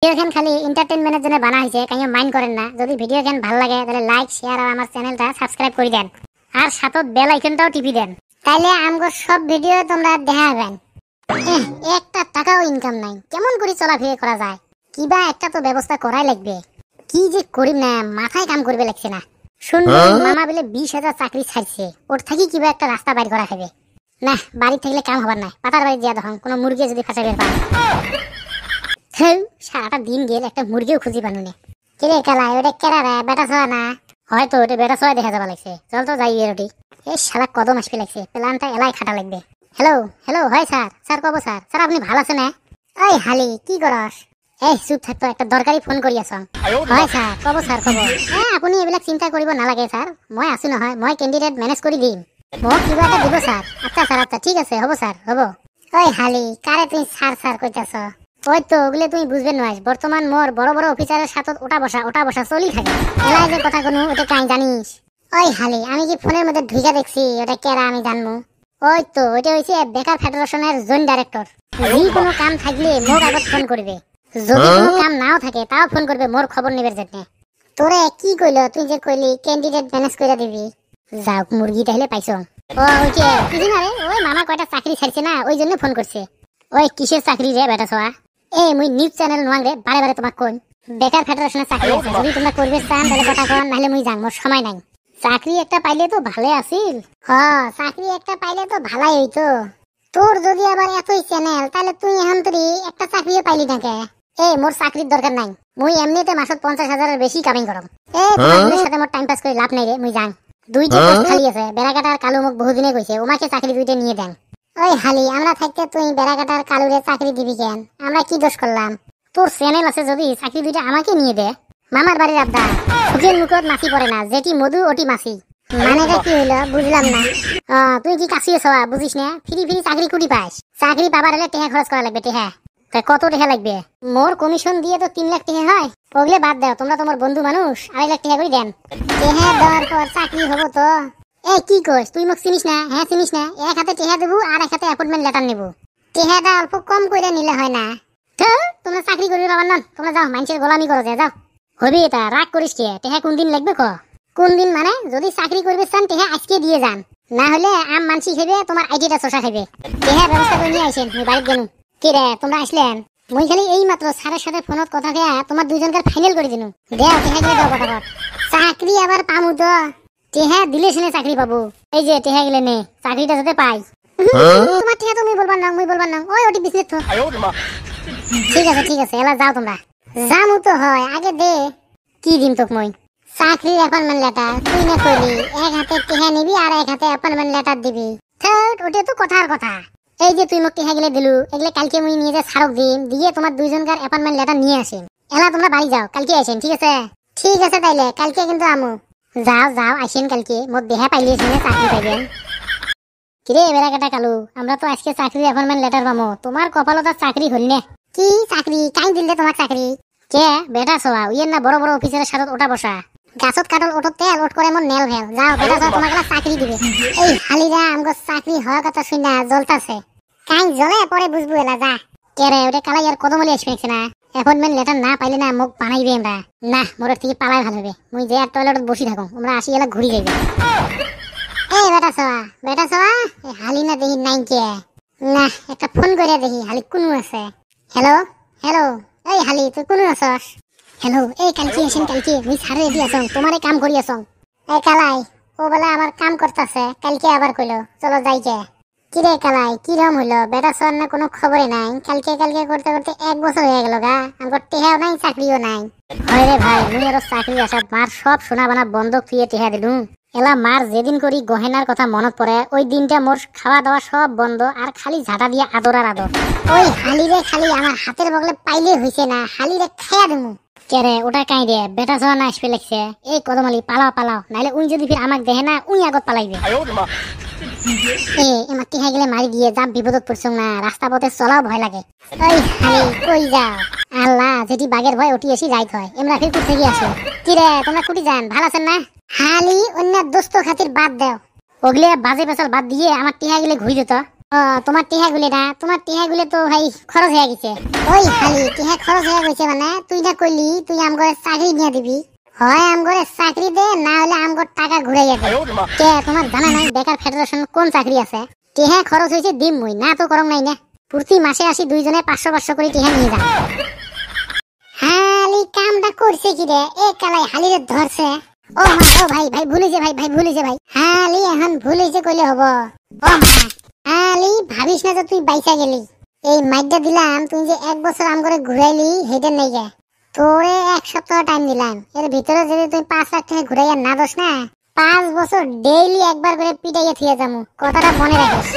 Video খান খালি এন্টারটেইনমেন্টের জন্য বানা হয়েছে, কাইও মাইন্ড করেন না। যদি ভিডিও খান ভালো লাগে তাহলে লাইক শেয়ার আর আমার চ্যানেলটা সাবস্ক্রাইব করে দেন, আর সাথে বেল আইকনটাও টিপি দেন, তাইলে আমগো সব ভিডিও তোমরা দেখা পাবেন। একটা টাকাও ইনকাম নাই, কেমন করে চলাফেরা করা যায়? কিবা একটা তো ব্যবস্থা করাই লাগবে। কি যে করিম না, মাথায় কাম করবে লাগছে না। শুনলাম মামা বলে 20,000 চাকরি ছাড়ছে, ওর থাকি কিবা একটা রাস্তা বাইর করা হবে। না, বাড়ি থাকলে কাম হবার নাই, পাতার বাড়ি দিয়া তখন কোনো মুরগি যদি ফাঁসা বের পায়। সারাটা দিন গেল একটা মুরগিও খুঁজি পানু নে। কিরে কালা, ওটা কেরা রে? বেটা ছোয়া না? হয়তো ওটা বেটা ছোয়া দেখা যাবা লাগছে। চল তো যাই এর ওটি। এই শালা কদম আসবে লাগছে, প্ল্যানটা এলাই খাটা লাগবে। হ্যালো হ্যালো, হয় স্যার? স্যার কব স্যার? স্যার আপনি ভালো আছেন? ওই হালি কি করস? এই চুপ থাকতো, একটা দরকারি ফোন করি আছ। হয় স্যার, কব স্যার কব। আপনি এবিলাক চিন্তা কৰিব নালাগে স্যার, মই আছো নহয়, মই ক্যান্ডিডেট ম্যানেজ কৰি দিম। মোক কিবা এটা দিব স্যার। আচ্ছা স্যার, আচ্ছা ঠিক আছে, হব স্যার হব। ওই হালি, কারে তুই স্যার স্যার কইতাছ? ওই তো ওগুলো তুমি বুঝবে নয়, বর্তমান মোর বড় বড় অফিসারের সাথে ওটা বসা চলি থাকে। এলাই যে কথা কোনো ওটা কাই জানিস? ওই হালি, আমি কি ফোনের মধ্যে ঢুকে দেখছি ওটা কেরা আমি জানবো? ওই তো ওইটা হইছে বেকার ফেডারেশনের জোন ডাইরেক্টর। যে কোনো কাম থাকলে মোক আগত ফোন করবে, যদি কোনো কাম নাও থাকে তাও ফোন করবে মোর খবর নেবার জন্য। তোরে কি কইলো? তুই যে কইলি ক্যান্ডিডেট ম্যানেজ করে দিবি। যাও, মুরগি তাহলে পাইছো। ও ওইকে কিছু না রে, ওই মামা কয়টা চাকরি ছাড়ছে না, ওই জন্য ফোন করছে। ওই কিসের চাকরি রে বেটা ছোয়া? মুই নিউজ চ্যানেল নোয়াং রে, বারে বারে তোমাক কোন বেকার ফেডারেশনের চাকরি আছে, যদি তোমরা করবে চান তাহলে কথা কন, নাহলে মুই যাং, মোর সময় নাই। চাকরি একটা পাইলে তো ভালো আছিল। চাকরি একটা পাইলে তো ভালাই হইতো। তোর যদি আবার এতই চ্যানেল, তাহলে তুই এখন তুই একটা চাকরিও পাইলি না কে? মোর চাকরির দরকার নাই, মুই এমনিতে মাসত 50,000 বেশি কামিং করম। তোমার সাথে মোর টাইম পাস করে লাভ নাই রে, মুই যাং। দুইটা পোস্ট খালি আছে, বেড়াকাটার কালু মোক বহুদিনে কইছে ওমাকে চাকরি দুইটা নিয়ে দেন। ওই হালি, আমরা থাকতে তুই বেড়াকাটার কালুরে চাকরি দিবি কেন? আমরা কি দোষ করলাম? তোর চ্যানেল আছে যদি চাকরি দুইটা আমাকে নিয়ে দে। মামার বাড়ির আবদা, সুখের মুখত মাছি পড়ে না, যেটি মধু ওটি মাছি। মানেটা কি হইলো বুঝলাম না। তুই কি কাছিয়ে ছয়া বুঝিস না? ফ্রি ফ্রি চাকরি কুটি পাস? চাকরি পাবার হলে টেহা খরচ করা লাগবে। টেহা কত টেহা লাগবে? মোর কমিশন দিয়ে তো 3 লাখ টেহা হয়। ওগুলো বাদ দাও, তোমরা তোমার বন্ধু মানুষ, 2.5 লাখ টেহা করে দেন। টেহা দেওয়ার পর চাকরি হবো তো। কি কইস? তুই মোক চিনিস না? হ্যাঁ চিনিস না? এক হাতে টেহা দেবো আর এক হাতে অ্যাপয়েন্টমেন্ট লেটার নেবো। টেহাটা অল্প কম করে নিলে হয় না? তোমরা চাকরি করবে পাবার না, তোমরা যাও মানুষের গোলামি করো, যাও। হবি এটা, রাগ করিস কে? টেহা কোন দিন লাগবে ক? কোন দিন মানে? যদি চাকরি করবে চান টেহা আজকে দিয়ে যান, না হলে আম মানসি খাইবে, তোমার আইডিটা চষা খাইবে। টেহা ব্যবস্থা করে নিয়ে আইসেন, মুই বাড়িতে গেলুম। কি রে তোমরা আসলেন? মুই খালি এই মাত্র স্যারের সাথে ফোনত কথা কয়া তোমার দুইজনকার ফাইনাল করে দিনু। দেও টেহা গেলে দাও ফটাফট। চাকরি আবার পামু তো? টেহা দিলে শুনে চাকরি পাবো। এই যে টেহা গেলে নে, চাকরিটা যাতে পাই। তোমার টেহা তুমি বলবার না, মুই বলবার না। ওই ওটি বিজনেস তো। ঠিক আছে এলা যাও তোমরা। যামু তো হয়, আগে দে। কি দিম তোক মই? চাকরির অ্যাপয়েন্টমেন্ট লেটার। তুই না কইলি এক হাতে টেহা নিবি আর এক হাতে অ্যাপয়েন্টমেন্ট লেটার দিবি। ওটা তো কথার কথা। এই যে তুই মোক টেহা গেলে দিলু, এগুলো কালকে মুই নিয়ে যে সারক দিম, দিয়ে তোমার দুইজনকার অ্যাপয়েন্টমেন্ট লেটার নিয়ে আসেন। এলা তোমরা বাড়ি যাও, কালকে আসেন, ঠিক আছে? ঠিক আছে তাইলে কালকে কিন্তু আমু। যাও আসেন কালকে, মোর দেহা পাইলে চাকরি পাইবেন। কিরে বেড়াকাটা কালু, আমরা তো আজকে চাকরির অ্যাপয়েন্টমেন্ট লেটার পাবো, তোমার কপালত চাকরি হল নে? কি চাকরি? কাই দিলে তোমার চাকরি? কে বেটা ছোয়া উইয়ের না বড় বড় অফিসারের সাথে ওটা বসা, গাছত কাটল ওটো তেল ওট করে মন নেল ভেল। যাও বেটা ছোয়া, তোমাকে চাকরি দিবে। এই হালিরা আমগো চাকরি হওয়ার কথা শুনা জ্বলতাছে। কাই জ্বলে পরে বুঝবো। এলা যা। কে রে ওটা কালাই আর কদমলি আসবে না? অ্যাপয়েন্টমেন্ট লেটার না পাইলে না মুখ বানাইবে আমরা। না, মোর থেকে পালাই ভালো হবে। মুই যে আর টয়লেটত বসি থাকো, আমরা আসি এলা ঘুরি যাইবে। বেটা ছোয়া হালি না দেখি নাই কে? না, একটা ফোন করে দেখি হালি কোনো আছে। হ্যালো এই হালি তুই কোনো আছস? হ্যালো, কালকে আসেন, কালকে মুই সারে রেডি আছং, তোমারে কাম করি আছং। কালাই ও বেলা আমার কাম করতেছে, কালকে আবার কইলো চলো যাইকে। কিরে কালাই, কিরম হইলো? বেটা ছোয়ার না কোনো খবরই নাই। কালকে করতে করতে 1 বছর হয়ে গেল গা, আমার টেহাও নাই চাকরিও নাই। হয় রে ভাই, মুই আরো চাকরি আসাত মার সব সোনা বানা বন্ধক থুয়ে টেহা দিলু। এলা মার যেদিন করি গহেনার কথা মনত পড়ে, ওই দিনটা মোর খাওয়া দাওয়া সব বন্ধ, আর খালি ঝাঁটা দিয়ে আদর আর আদর। ওই হালিরে খালি আমার হাতের বগলে পাইলে হইছে না, হালিরে খাইয়া দিমু। কেরে ওটা কাই রে? বেটা ছোয়া না আসবে লাগছে। এই কদমালি পালাও, নাইলে উই যদি ফির আমাক দেখে না, উই আগত পালাইবে। এমার টিহা গেলে মারি দিয়ে যা বিপদত পড়ছং না, রাস্তা পথে চলাও ভয় লাগে। ওই হালি কই যাও? আল্লাহ, যেটি বাঘের ভয় ওটি এসি যাইত হয়, এমরা ফির কুটি গিয়ে আসো। কি রে তোমরা কুটি যান? ভালো আছেন না? হালি অন্য দোস্ত খাতির বাদ দেও, ওগলে বাজে পেছাল বাদ দিয়ে আমার টিহা গেলে ঘুরি যেত। তোমার টিহাগুলি না, তোমার টিহাগুলি তো ভাই খরচ হয়ে গেছে। ওই খালি টিহা খরচ হয়ে গেছে মানে তুই না কইলি তুই আমগরে চাকরি নিয়ে দিবি। হয় আমগরে চাকরি দে, না হলে আমগর টাকা ঘুরাইয়া দে। কে তোমার জানা নাই বেকার ফেডারেশন কোন চাকরি আছে? টিহা খরচ হয়েছে দিম মুই, না তো করং নাই না। প্রতি মাসে আসি দুইজনে 500 করে টিহা নিয়ে যা। হালি কামটা করছে কি রে? এ কালাই হালিরে ধরছে। ও মা, ও ভাই ভাই ভুলিছে, ভাই ভুলিছে ভাই। হালি এখন ভুলিছে কইলে হবো? ও মা, হালি ভাবিস না যে তুই বাইসা গেলি। এই মাইকটা দিলাম তুই যে 1 বছর আম করে ঘুরাইলি হেডের নাই গে। তোরে 1 সপ্তাহ টাইম দিলাম, এর ভিতরে যদি তুই 5 লাখ টাকা ঘুরাইয়া না দোস না, 5 বছর ডেইলি একবার করে পিটাইয়া থিয়ে যামু। কথাটা মনে রাখিস।